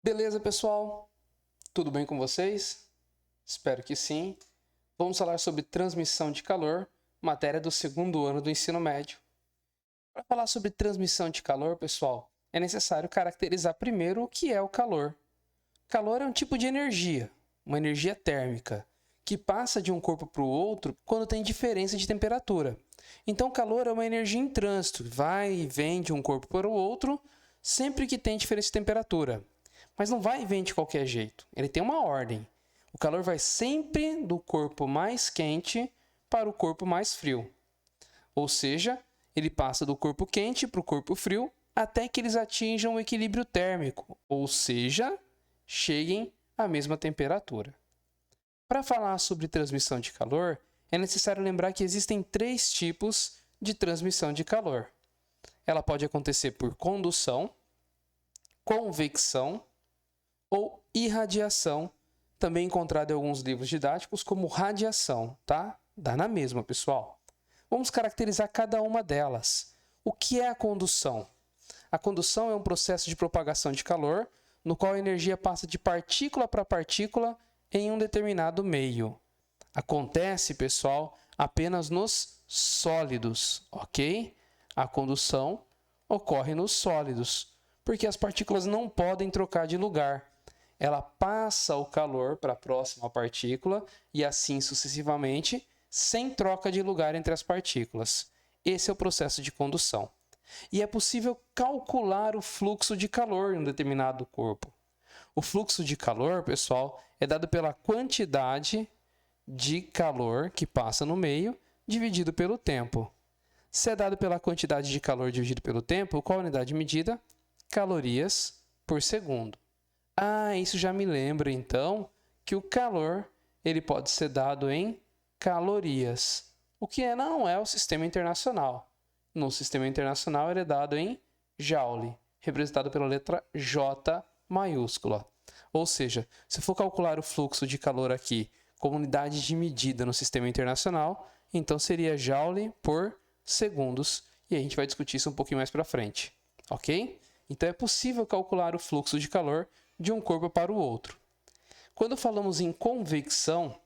Beleza, pessoal? Tudo bem com vocês? Espero que sim. Vamos falar sobre transmissão de calor, matéria do segundo ano do ensino médio. Para falar sobre transmissão de calor, pessoal, é necessário caracterizar primeiro o que é o calor. Calor é um tipo de energia, uma energia térmica, que passa de um corpo para o outro quando tem diferença de temperatura. Então, calor é uma energia em trânsito, vai e vem de um corpo para o outro sempre que tem diferença de temperatura. Mas não vai e vem de qualquer jeito, ele tem uma ordem. O calor vai sempre do corpo mais quente para o corpo mais frio. Ou seja, ele passa do corpo quente para o corpo frio até que eles atinjam o equilíbrio térmico, ou seja, cheguem à mesma temperatura. Para falar sobre transmissão de calor, é necessário lembrar que existem 3 tipos de transmissão de calor. Ela pode acontecer por condução, convecção ou irradiação, também encontrada em alguns livros didáticos como radiação, tá? Dá na mesma, pessoal. Vamos caracterizar cada uma delas. O que é a condução? A condução é um processo de propagação de calor, no qual a energia passa de partícula para partícula em um determinado meio. Acontece, pessoal, apenas nos sólidos, ok? A condução ocorre nos sólidos, porque as partículas não podem trocar de lugar. Ela passa o calor para a próxima partícula e assim sucessivamente, sem troca de lugar entre as partículas. Esse é o processo de condução. E é possível calcular o fluxo de calor em um determinado corpo. O fluxo de calor, pessoal, é dado pela quantidade de calor que passa no meio dividido pelo tempo. Se é dado pela quantidade de calor dividido pelo tempo, qual a unidade de medida? Calorias por segundo. Isso já me lembra, então, que o calor ele pode ser dado em calorias, o que não é o sistema internacional. No sistema internacional, ele é dado em joule, representado pela letra J maiúscula. Ou seja, se for calcular o fluxo de calor aqui como unidade de medida no sistema internacional, então seria joule por segundos, e a gente vai discutir isso um pouquinho mais para frente, ok? Então é possível calcular o fluxo de calor de um corpo para o outro. Quando falamos em convecção,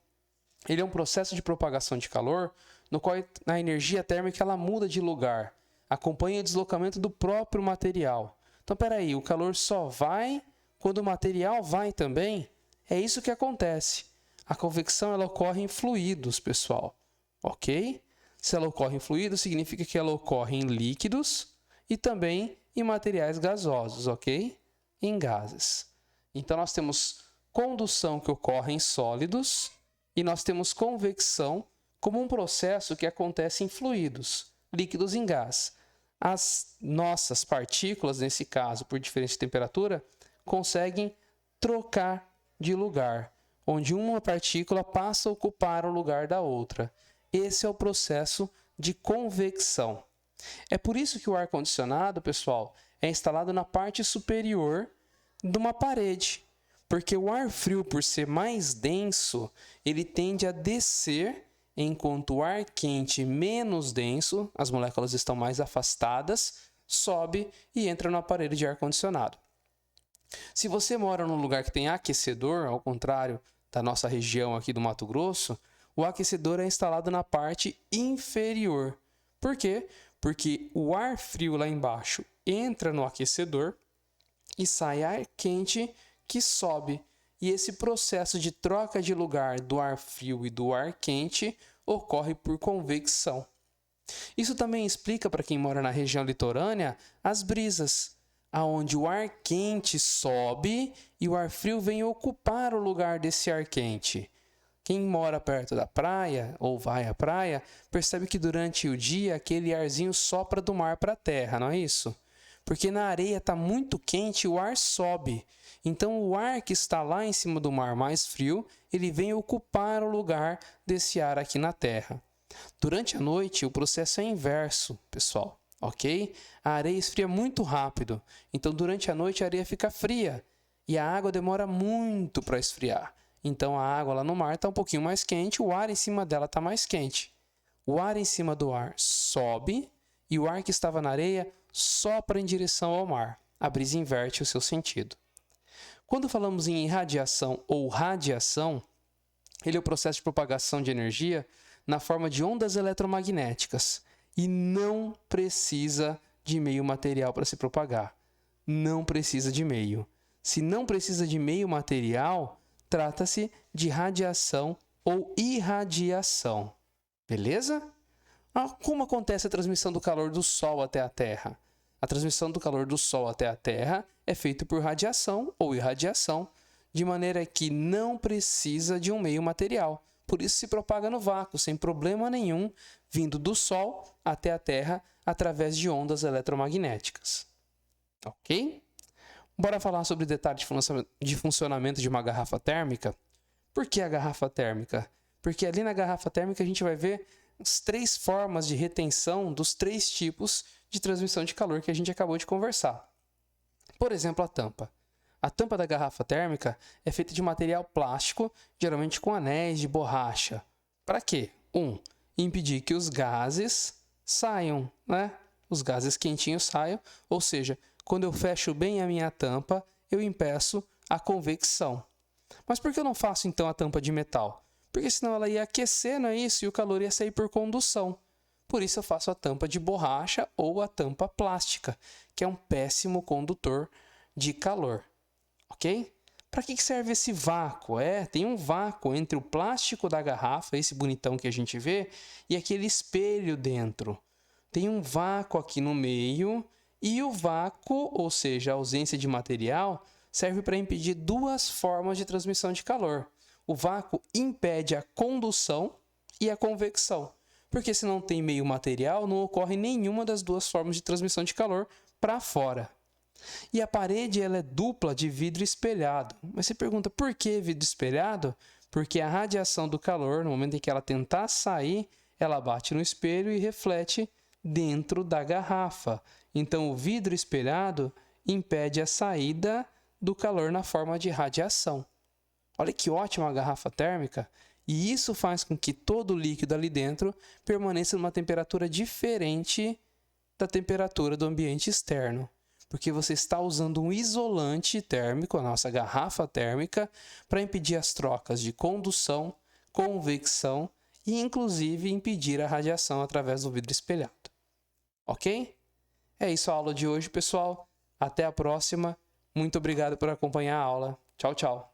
ele é um processo de propagação de calor no qual a energia térmica ela muda de lugar, acompanha o deslocamento do próprio material. Então, peraí, o calor só vai quando o material vai também? É isso que acontece. A convecção ela ocorre em fluidos, pessoal, ok? Se ela ocorre em fluidos, significa que ela ocorre em líquidos e também em materiais gasosos, ok? Em gases. Então, nós temos condução que ocorre em sólidos e nós temos convecção como um processo que acontece em fluidos, líquidos em gás. As nossas partículas, nesse caso, por diferença de temperatura, conseguem trocar de lugar, onde uma partícula passa a ocupar o lugar da outra. Esse é o processo de convecção. É por isso que o ar-condicionado, pessoal, é instalado na parte superior de uma parede, porque o ar frio, por ser mais denso, ele tende a descer, enquanto o ar quente menos denso, as moléculas estão mais afastadas, sobe e entra no aparelho de ar-condicionado. Se você mora num lugar que tem aquecedor, ao contrário da nossa região aqui do Mato Grosso, o aquecedor é instalado na parte inferior. Por quê? Porque o ar frio lá embaixo entra no aquecedor e sai ar quente que sobe. E esse processo de troca de lugar do ar frio e do ar quente ocorre por convecção. Isso também explica para quem mora na região litorânea as brisas, aonde o ar quente sobe e o ar frio vem ocupar o lugar desse ar quente. Quem mora perto da praia ou vai à praia percebe que durante o dia aquele arzinho sopra do mar para a terra, não é isso? Porque na areia está muito quente e o ar sobe. Então o ar que está lá em cima do mar mais frio, ele vem ocupar o lugar desse ar aqui na terra. Durante a noite o processo é inverso, pessoal, ok? A areia esfria muito rápido, então durante a noite a areia fica fria e a água demora muito para esfriar. Então a água lá no mar está um pouquinho mais quente, o ar em cima dela está mais quente. O ar em cima do ar sobe e o ar que estava na areia sopra em direção ao mar. A brisa inverte o seu sentido. Quando falamos em irradiação ou radiação, ele é o processo de propagação de energia na forma de ondas eletromagnéticas e não precisa de meio material para se propagar. Não precisa de meio. Se não precisa de meio material, trata-se de radiação ou irradiação. Beleza? Como acontece a transmissão do calor do Sol até a Terra? A transmissão do calor do Sol até a Terra é feita por radiação ou irradiação, de maneira que não precisa de um meio material. Por isso se propaga no vácuo, sem problema nenhum, vindo do Sol até a Terra através de ondas eletromagnéticas. Ok? Bora falar sobre detalhes de funcionamento de uma garrafa térmica? Por que a garrafa térmica? Porque ali na garrafa térmica a gente vai ver as 3 formas de retenção dos 3 tipos de transmissão de calor que a gente acabou de conversar. Por exemplo, a tampa. A tampa da garrafa térmica é feita de material plástico, geralmente com anéis de borracha. Para quê? 1. Impedir que os gases saiam, né? Os gases quentinhos saiam, ou seja, quando eu fecho bem a minha tampa, eu impeço a convecção. Mas por que eu não faço então a tampa de metal? Porque senão ela ia aquecer, não é isso? E o calor ia sair por condução. Por isso eu faço a tampa de borracha ou a tampa plástica, que é um péssimo condutor de calor. Ok? Para que serve esse vácuo? Tem um vácuo entre o plástico da garrafa, esse bonitão que a gente vê, e aquele espelho dentro. Tem um vácuo aqui no meio e o vácuo, ou seja, a ausência de material, serve para impedir 2 formas de transmissão de calor. O vácuo impede a condução e a convecção, porque se não tem meio material, não ocorre nenhuma das 2 formas de transmissão de calor para fora. E a parede ela é dupla de vidro espelhado. Mas você pergunta, por que vidro espelhado? Porque a radiação do calor, no momento em que ela tentar sair, ela bate no espelho e reflete dentro da garrafa. Então, o vidro espelhado impede a saída do calor na forma de radiação. Olha que ótima a garrafa térmica. E isso faz com que todo o líquido ali dentro permaneça numa temperatura diferente da temperatura do ambiente externo. Porque você está usando um isolante térmico, a nossa garrafa térmica, para impedir as trocas de condução, convecção e, inclusive, impedir a radiação através do vidro espelhado. Ok? É isso a aula de hoje, pessoal. Até a próxima. Muito obrigado por acompanhar a aula. Tchau, tchau.